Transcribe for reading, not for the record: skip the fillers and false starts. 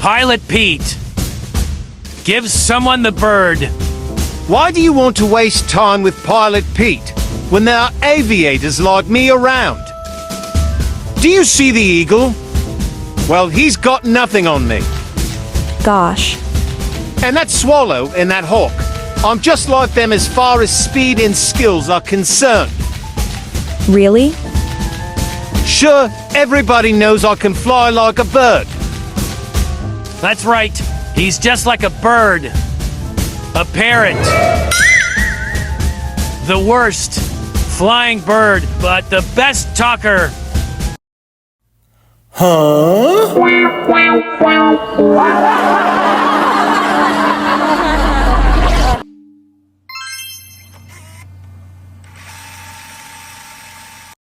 Pilot Pete. Give someone the bird. Why do you want to waste time with Pilot Pete when there are aviators like me around? Do you see the eagle? Well, he's got nothing on me. Gosh. And that swallow and that hawk, I'm just like them as far as speed and skills are concerned. Really? Sure, everybody knows I can fly like a bird. That's right. He's just like a bird. A parrot. The worst flying bird, but the best talker. Huh?